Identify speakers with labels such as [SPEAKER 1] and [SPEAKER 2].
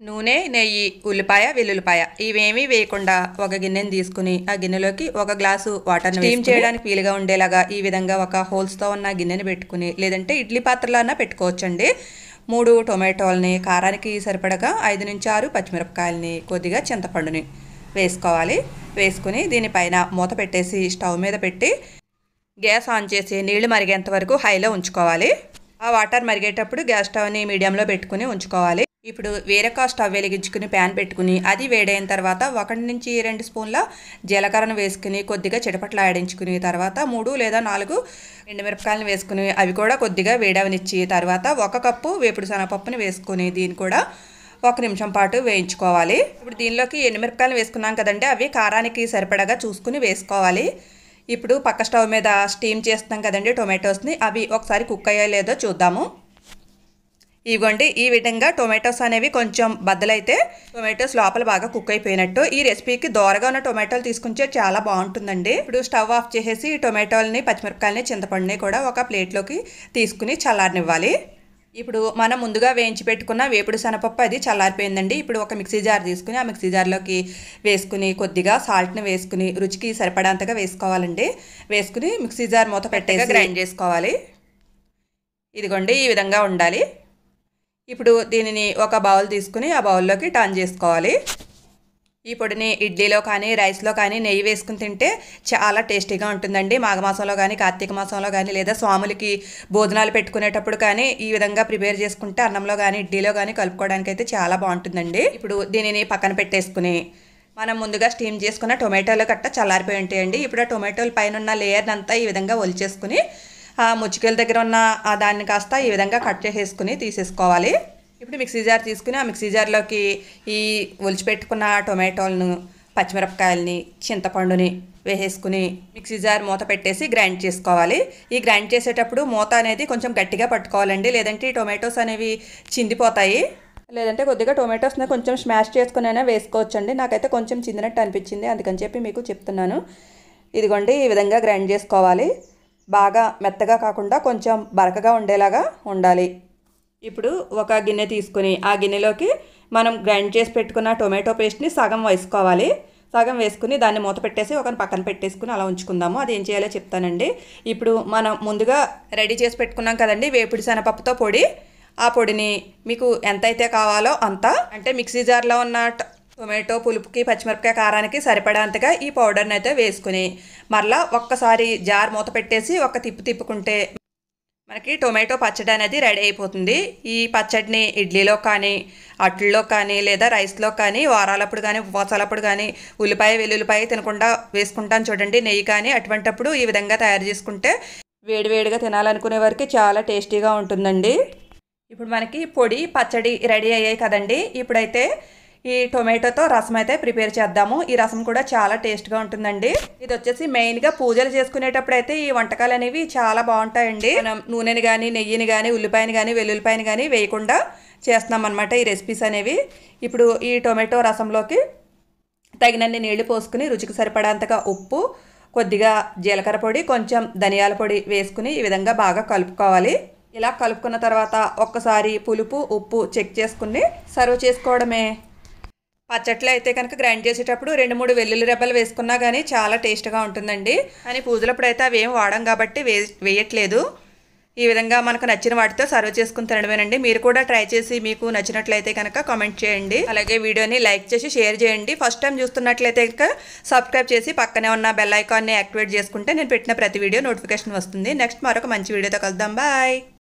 [SPEAKER 1] నూనె, నెయ్యి, ఉల్లిపాయ, వెల్లుల్లిపాయ ఇవేమీ వేయకుండా ఒక గిన్నెని తీసుకుని ఆ గిన్నెలోకి ఒక గ్లాసు వాటర్ని స్టీమ్ చేయడానికి వీలుగా ఉండేలాగా ఈ విధంగా ఒక హోల్స్తో ఉన్న గిన్నెని పెట్టుకుని, లేదంటే ఇడ్లీ పాత్రలన్నా పెట్టుకోవచ్చండి. 3 టొమాటోల్ని, కారానికి సరిపడగా 5 నుంచి 6 పచ్చిమిరపకాయలని, కొద్దిగా చింతపండుని వేసుకోవాలి. వేసుకుని దీనిపైన మూత పెట్టేసి స్టవ్ మీద పెట్టి గ్యాస్ ఆన్ చేసి నీళ్లు మరిగేంత వరకు హైలో ఉంచుకోవాలి. ఆ వాటర్ మరిగేటప్పుడు గ్యాస్ స్టవ్ని మీడియంలో పెట్టుకుని ఉంచుకోవాలి. ఇప్పుడు వేరొక స్టవ్ వెలిగించుకుని ప్యాన్ పెట్టుకుని అది వేడైన తర్వాత 1 నుంచి 2 స్పూన్ల జీలకర్రను వేసుకుని కొద్దిగా చిటపట్లు ఆడించుకుని తర్వాత 3 లేదా 4 ఎండుమిరపకాయలను వేసుకుని అవి కూడా కొద్దిగా వేడవనిచ్చి తర్వాత 1 కప్పు వేపుడు శనగపప్పుని వేసుకుని దీన్ని కూడా 1 నిమిషం పాటు వేయించుకోవాలి. ఇప్పుడు దీనిలోకి ఎండుమిరపకాయలు వేసుకున్నాం కదండి, అవి కారానికి సరిపడగా చూసుకుని వేసుకోవాలి. ఇప్పుడు పక్క స్టవ్ మీద స్టీమ్ చేస్తున్నాం కదండి టొమాటోస్ని, అవి ఒకసారి కుక్ అయ్యో లేదో చూద్దాము. ఇవ్వండి, ఈ విధంగా టొమాటోస్ అనేవి కొంచెం బద్దలైతే టొమాటోస్ లోపల బాగా కుక్ అయిపోయినట్టు. ఈ రెసిపీకి దోరగా ఉన్న టొమాటోలు తీసుకుంటే చాలా బాగుంటుందండి. ఇప్పుడు స్టవ్ ఆఫ్ చేసేసి టొమాటోల్ని, పచ్చిమిరపకాయలని, చింతపండుని కూడా ఒక ప్లేట్లోకి తీసుకుని చల్లారనివ్వాలి. ఇప్పుడు మనం ముందుగా వేయించి పెట్టుకున్న వేపుడు శనగపప్పు అది చల్లారిపోయిందండి. ఇప్పుడు ఒక మిక్సీ జార్ తీసుకుని ఆ మిక్సీ జార్లోకి వేసుకుని కొద్దిగా సాల్ట్ని వేసుకుని రుచికి సరిపడంతగా వేసుకోవాలండి. వేసుకుని మిక్సీ జార్ మూత పెట్టేసి గ్రైండ్ చేసుకోవాలి. ఇదిగోండి, ఈ విధంగా ఉండాలి. ఇప్పుడు దీనిని ఒక బౌల్ తీసుకుని ఆ బౌల్లోకి టర్న్ చేసుకోవాలి. ఈ పొడిని ఇడ్లీలో కానీ రైస్లో కానీ నెయ్యి వేసుకుని తింటే చాలా టేస్టీగా ఉంటుందండి. మాఘమాసంలో కానీ కార్తీక మాసంలో కానీ లేదా స్వాములకి భోజనాలు పెట్టుకునేటప్పుడు కానీ ఈ విధంగా ప్రిపేర్ చేసుకుంటే అన్నంలో కానీ ఇడ్లీలో కానీ కలుపుకోవడానికి అయితే చాలా బాగుంటుందండి. ఇప్పుడు దీనిని పక్కన పెట్టేసుకుని మనం ముందుగా స్టీమ్ చేసుకున్న టొమాటోలు కట్ట చల్లారిపోయి ఉంటాయండి. ఇప్పుడు ఆ టొమాటోల పైన ఉన్న లేయర్ని అంతా ఈ విధంగా ఒలిచేసుకుని ఆ ముచ్చికల దగ్గర ఉన్న దాన్ని కాస్త ఈ విధంగా కట్ చేసేసుకుని తీసేసుకోవాలి. ఇప్పుడు మిక్సీ జార్ తీసుకుని ఆ మిక్సీ జార్లోకి ఈ ఒలిచిపెట్టుకున్న టొమాటోలను, పచ్చిమిరపకాయలని, చింతపండుని వేసేసుకుని మిక్సీ జార్ మూత పెట్టేసి గ్రైండ్ చేసుకోవాలి. ఈ గ్రైండ్ చేసేటప్పుడు మూత అనేది కొంచెం గట్టిగా పట్టుకోవాలండి, లేదంటే ఈ టొమాటోస్ అనేవి చిందిపోతాయి. లేదంటే కొద్దిగా టొమాటోస్ని కొంచెం స్మాష్ చేసుకుని అయినా వేసుకోవచ్చండి. నాకైతే కొంచెం చిందినట్టు అనిపించింది, అందుకని చెప్పి మీకు చెప్తున్నాను. ఇదిగోండి, ఈ విధంగా గ్రైండ్ చేసుకోవాలి. బాగా మెత్తగా కాకుండా కొంచెం బరకగా ఉండేలాగా ఉండాలి. ఇప్పుడు ఒక గిన్నె తీసుకుని ఆ గిన్నెలోకి మనం గ్రైండ్ చేసి పెట్టుకున్న టొమాటో పేస్ట్ని సగం వేసుకోవాలి. సగం వేసుకుని దాన్ని మూత పెట్టేసి ఒక పక్కన పెట్టేసుకుని అలా ఉంచుకుందాము. అది ఏం చేయాలో చెప్తానండి. ఇప్పుడు మనం ముందుగా రెడీ చేసి పెట్టుకున్నాం కదండి వేపుడు శనగపప్పుతో పొడి, ఆ పొడిని మీకు ఎంతైతే కావాలో అంత, అంటే మిక్సీ జార్లో ఉన్న టొమాటో పులుపుకి, పచ్చిమిరపకాయ కారానికి సరిపడంతగా ఈ పౌడర్ని అయితే వేసుకుని మరలా ఒక్కసారి జార్ మూత పెట్టేసి ఒక తిప్పుకుంటే మనకి టొమాటో పచ్చడి అనేది రెడీ అయిపోతుంది. ఈ పచ్చడిని ఇడ్లీలో కానీ, అట్లలో కానీ, లేదా రైస్లో కానీ, వారాలప్పుడు కానీ, ఉపవాసాలప్పుడు కానీ, ఉల్లిపాయ, వెల్లుల్లిపాయ తినకుండా వేసుకుంటాను చూడండి నెయ్యి కానీ, అటువంటప్పుడు ఈ విధంగా తయారు చేసుకుంటే వేడివేడిగా తినాలనుకునే వారికి చాలా టేస్టీగా ఉంటుందండి. ఇప్పుడు మనకి పొడి, పచ్చడి రెడీ అయ్యాయి కదండి. ఇప్పుడైతే ఈ టొమాటోతో రసం అయితే ప్రిపేర్ చేద్దాము. ఈ రసం కూడా చాలా టేస్ట్గా ఉంటుందండి. ఇది వచ్చేసి మెయిన్గా పూజలు చేసుకునేటప్పుడు అయితే ఈ వంటకాలు అనేవి చాలా బాగుంటాయండి. మనం నూనెని కానీ, నెయ్యిని కానీ, ఉల్లిపాయని కానీ, వెల్లుల్లిపాయని కానీ వేయకుండా చేస్తున్నాం అనమాట ఈ రెసిపీస్ అనేవి. ఇప్పుడు ఈ టొమాటో రసంలోకి తగినన్ని నీళ్లు పోసుకుని రుచికి సరిపడంతగా ఉప్పు, కొద్దిగా జీలకర్ర పొడి, కొంచెం ధనియాల పొడి వేసుకుని ఈ విధంగా బాగా కలుపుకోవాలి. ఇలా కలుపుకున్న తర్వాత ఒక్కసారి పులుపు, ఉప్పు చెక్ చేసుకుని సర్వ్ చేసుకోవడమే. పచ్చట్లో అయితే కనుక గ్రైండ్ చేసేటప్పుడు 2-3 వెల్లుల్లి రెబ్బలు వేసుకున్నా కానీ చాలా టేస్ట్గా ఉంటుందండి. కానీ పూజలప్పుడు అయితే అవి ఏం వాడం కాబట్టి వేయట్లేదు. ఈ విధంగా మనకు నచ్చిన వాటితో సర్వ్ చేసుకుని తినడమేనండి. మీరు కూడా ట్రై చేసి మీకు నచ్చినట్లయితే కనుక కామెంట్ చేయండి. అలాగే వీడియోని లైక్ చేసి షేర్ చేయండి. ఫస్ట్ టైం చూస్తున్నట్లయితే కనుక సబ్స్క్రైబ్ చేసి పక్కనే ఉన్న బెల్ ఐకాన్ని యాక్టివేట్ చేసుకుంటే నేను పెట్టిన ప్రతి వీడియో నోటిఫికేషన్ వస్తుంది. నెక్స్ట్ మరొక మంచి వీడియోతో కలుద్దాం. బాయ్.